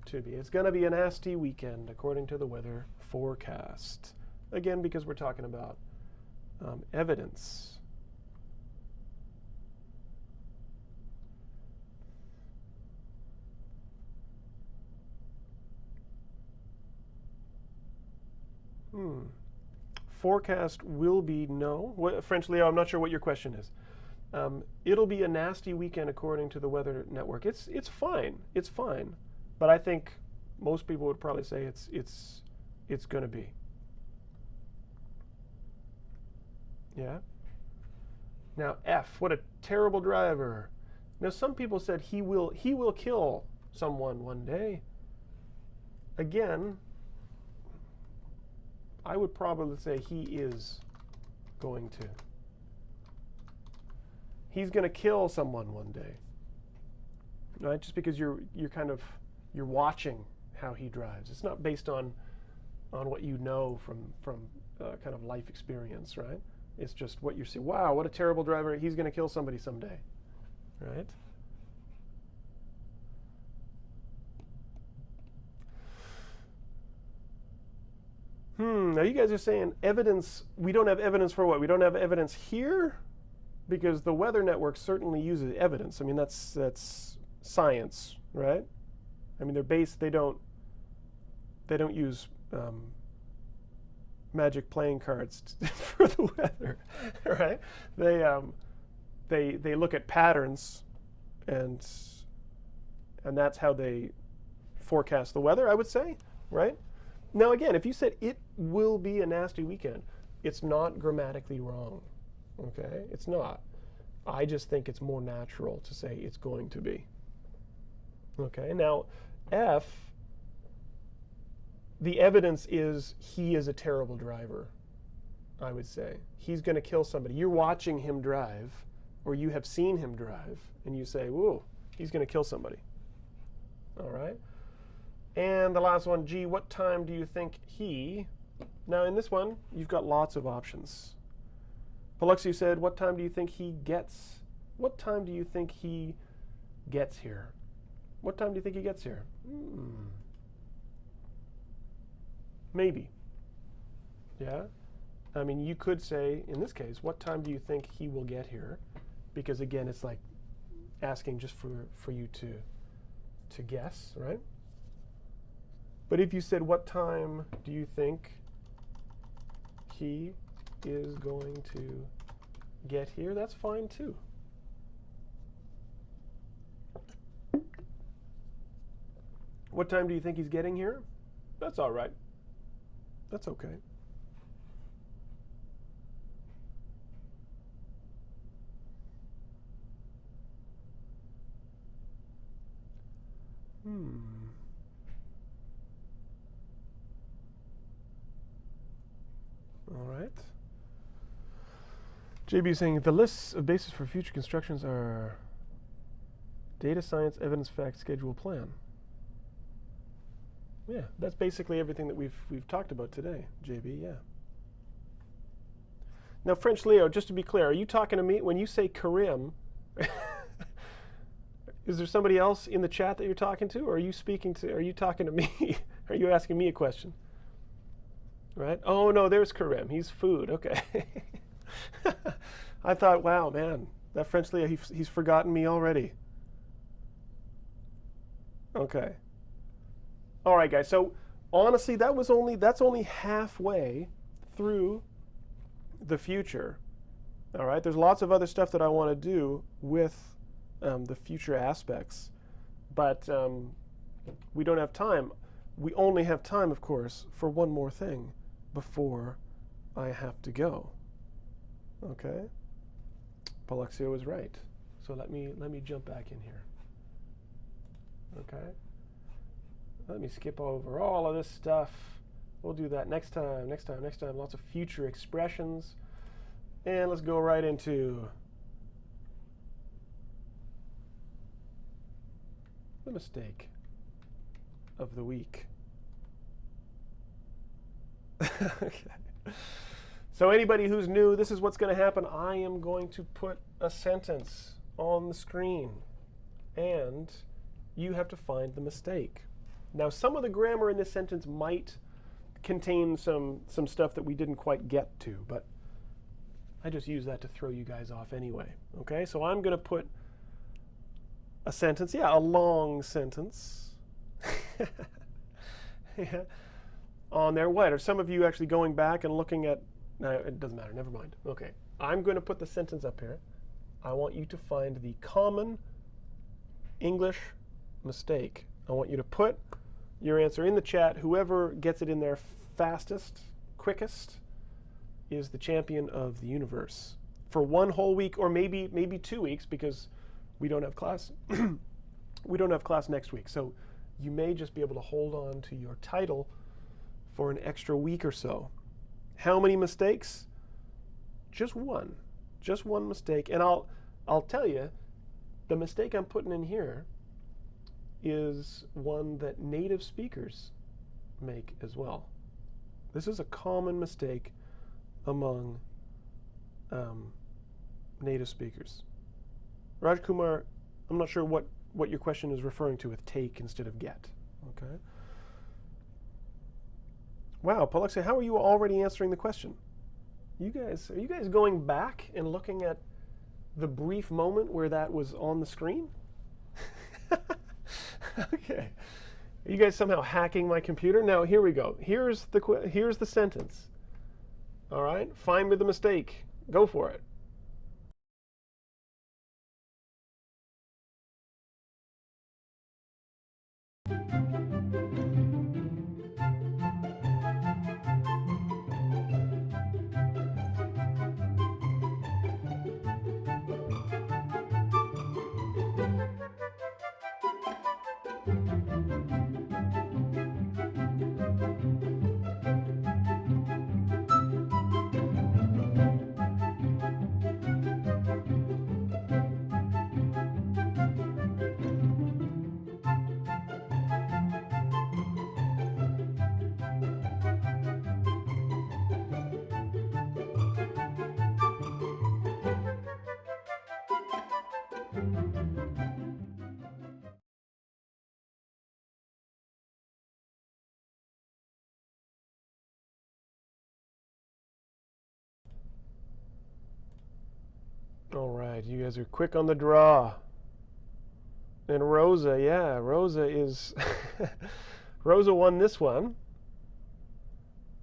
to be. It's going to be a nasty weekend, according to the weather forecast. Again, because we're talking about evidence. Forecast will be no. French Leo, I'm not sure what your question is. It'll be a nasty weekend according to the Weather Network. It's fine. It's fine. But I think most people would probably say it's going to be. Yeah. Now F, what a terrible driver. Now some people said he will kill someone one day. Again, I would probably say he is going to. He's going to kill someone one day, right? Just because you're watching how he drives. It's not based on what you know from kind of life experience, right? It's just what you see. Wow, what a terrible driver! He's going to kill somebody someday, right? Now you guys are saying evidence. We don't have evidence for what? We don't have evidence here? Because the Weather Network certainly uses evidence. I mean, that's science, right? I mean, they don't use magic playing cards for the weather, right? They look at patterns, and that's how they forecast the weather, I would say, right? Now again, if you said it will be a nasty weekend, it's not grammatically wrong. Okay, it's not. I just think it's more natural to say it's going to be. Okay, now F, the evidence is he is a terrible driver, I would say. He's going to kill somebody. You're watching him drive, or you have seen him drive, and you say, whoa, he's going to kill somebody. All right? And the last one, G, what time do you think he... Now in this one, you've got lots of options. Paluxy said, what time do you think he gets? What time do you think he gets here? What time do you think he gets here? Maybe. Yeah? I mean, you could say, in this case, what time do you think he will get here? Because again, it's like asking just for you to guess, right? But if you said, what time do you think he is going to get here, that's fine too. What time do you think he's getting here? That's all right. That's okay. All right. JB saying the lists of bases for future constructions are data science, evidence, fact, schedule, plan. Yeah, that's basically everything that we've talked about today, JB. Yeah. Now, French Leo, just to be clear, are you talking to me when you say Karim? Is there somebody else in the chat that you're talking to, or are you speaking to? Are you talking to me? Are you asking me a question? Right? Oh no, there's Karim. He's food. Okay. I thought, wow, man, that French Leo, he's forgotten me already. Okay. All right, guys. So honestly, that's only halfway through the future. All right. There's lots of other stuff that I want to do with the future aspects, but we don't have time. We only have time, of course, for one more thing before I have to go. Okay. Paluxio is right. So let me jump back in here. Okay. Let me skip over all of this stuff. We'll do that next time. Lots of future expressions. And let's go right into the mistake of the week. Okay. So anybody who's new, this is what's going to happen. I am going to put a sentence on the screen, and you have to find the mistake. Now, some of the grammar in this sentence might contain some stuff that we didn't quite get to, but I just use that to throw you guys off anyway. Okay, so I'm going to put a sentence, a long sentence, yeah, on there. What? Are some of you actually going back and looking at? No, it doesn't matter. Never mind. Okay, I'm going to put the sentence up here. I want you to find the common English mistake. I want you to put your answer in the chat. Whoever gets it in there fastest, quickest, is the champion of the universe for one whole week, or maybe 2 weeks, because we don't have class. We don't have class next week, so you may just be able to hold on to your title for an extra week or so. How many mistakes? Just one mistake. And I'll tell you, the mistake I'm putting in here is one that native speakers make as well. This is a common mistake among native speakers. Raj Kumar, I'm not sure what your question is referring to with take instead of get. Okay. Wow, Paluxia, how are you already answering the question? Are you guys going back and looking at the brief moment where that was on the screen? Okay. Are you guys somehow hacking my computer? Now, here we go. Here's the sentence. All right, find me the mistake. Go for it. All right, you guys are quick on the draw. And Rosa, yeah, Rosa is Rosa won this one.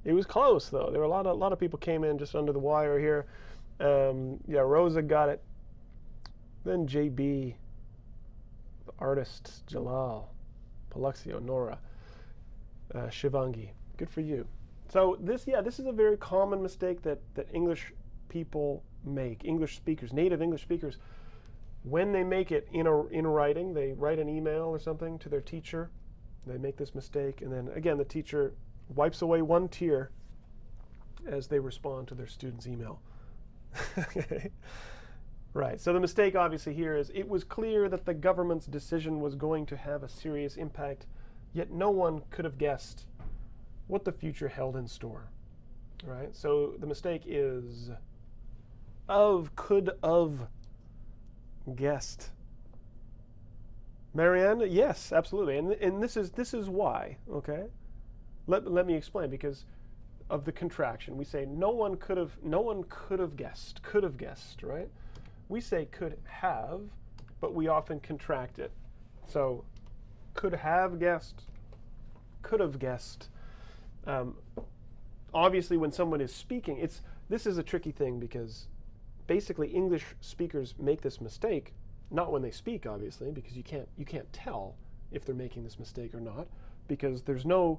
It was close though. There were a lot of people came in just under the wire here. Yeah, Rosa got it. Then JB, the artist, Jalal, Paluxio, Nora, Shivangi. Good for you. So this is a very common mistake that English people make. English speakers, native English speakers, When they make it in writing, they write an email or something to their teacher. They make this mistake, and then again, the teacher wipes away one tear as they respond to their student's email. Okay. Right, so the mistake obviously here is it was clear that the government's decision was going to have a serious impact, yet no one could have guessed what the future held in store. Right, so the mistake is could have guessed. Marianne, yes, absolutely, and this is why. Okay, let me explain, because of the contraction. We say no one could have guessed, right? We say could have, but we often contract it. So could have guessed, could have guessed. Obviously, when someone is speaking, this is a tricky thing, because basically English speakers make this mistake, not when they speak, obviously, because you can't tell if they're making this mistake or not, because there is no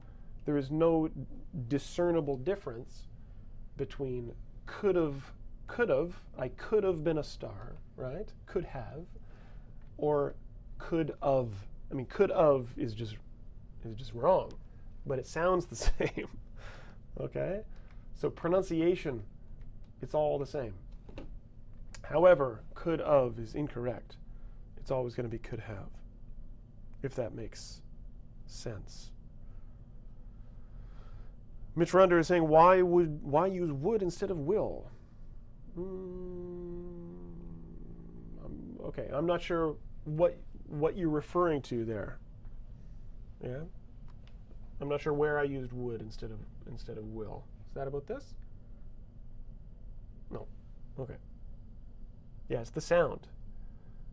discernible difference between I could have been a star, right? Could have, or could of. I mean, could of is just wrong, but it sounds the same. Okay, so pronunciation, it's all the same. However, could of is incorrect. It's always going to be could have, if that makes sense. Mitch Runder is saying, why use would instead of will? Okay, I'm not sure what you're referring to there. Yeah, I'm not sure where I used would instead of will. Is that about this? No. Okay. Yeah, it's the sound.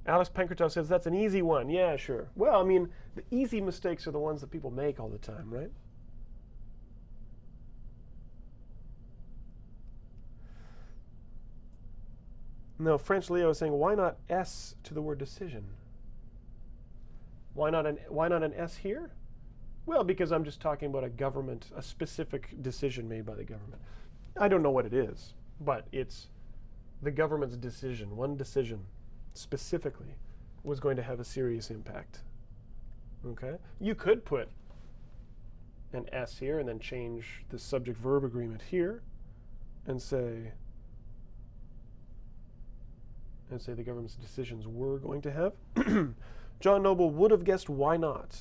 Alice Pankertow says that's an easy one. Yeah, sure. Well, I mean, the easy mistakes are the ones that people make all the time, right? No, French Leo is saying, why not S to the word decision? Why not an S here? Well, because I'm just talking about a specific decision made by the government. I don't know what it is, but it's the government's decision. One decision specifically was going to have a serious impact. Okay? You could put an S here and then change the subject-verb agreement here and say the government's decisions were going to have. John Noble would have guessed why not.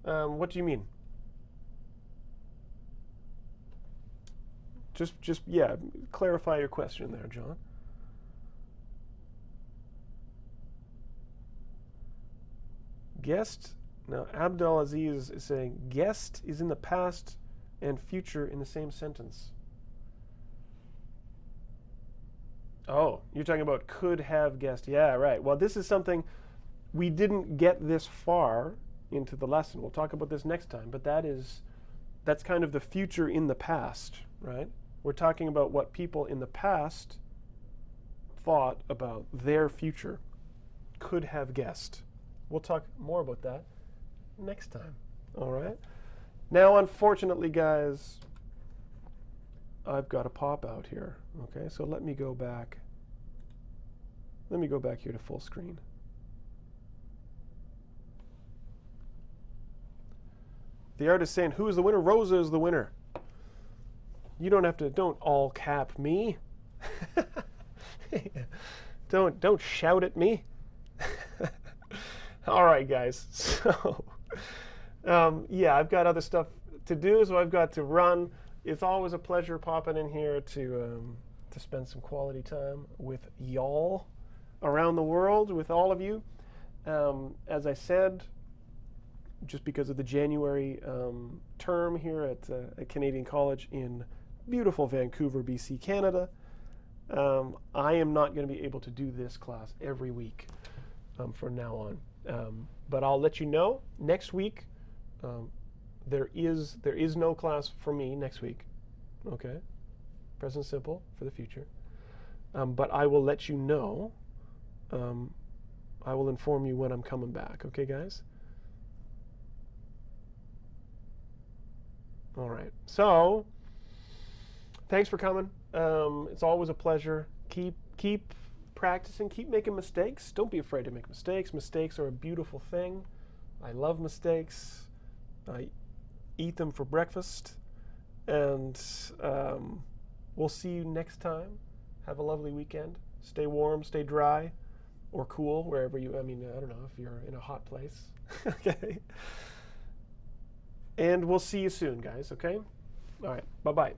What do you mean? Just clarify your question there, John. Guessed. Now, Abdel Aziz is saying guessed is in the past and future in the same sentence. Oh, you're talking about could have guessed. Yeah, right. Well, this is something we didn't get this far into the lesson. We'll talk about this next time, but that's kind of the future in the past, right? We're talking about what people in the past thought about their future, could have guessed. We'll talk more about that next time, all right? Now, unfortunately, guys, I've got a pop out here, okay? So let me go back. Let me go back here to full screen. The artist saying, who is the winner? Rosa is the winner. You don't all cap me. Don't shout at me. All right, guys. So, yeah, I've got other stuff to do, so I've got to run. It's always a pleasure popping in here to spend some quality time with y'all around the world, with all of you. As I said, just because of the January term here at a Canadian college in beautiful Vancouver, BC, Canada, I am not going to be able to do this class every week from now on. But I'll let you know next week. There is no class for me next week. Okay, present simple for the future. But I will let you know. I will inform you when I'm coming back. Okay, guys. All right. So, thanks for coming. It's always a pleasure. Keep practicing, keep making mistakes. Don't be afraid to make mistakes. Mistakes are a beautiful thing. I love mistakes. I eat them for breakfast. And we'll see you next time. Have a lovely weekend. Stay warm, stay dry, or cool, wherever you, I don't know if you're in a hot place. Okay. And we'll see you soon, guys, okay? All right. Bye-bye.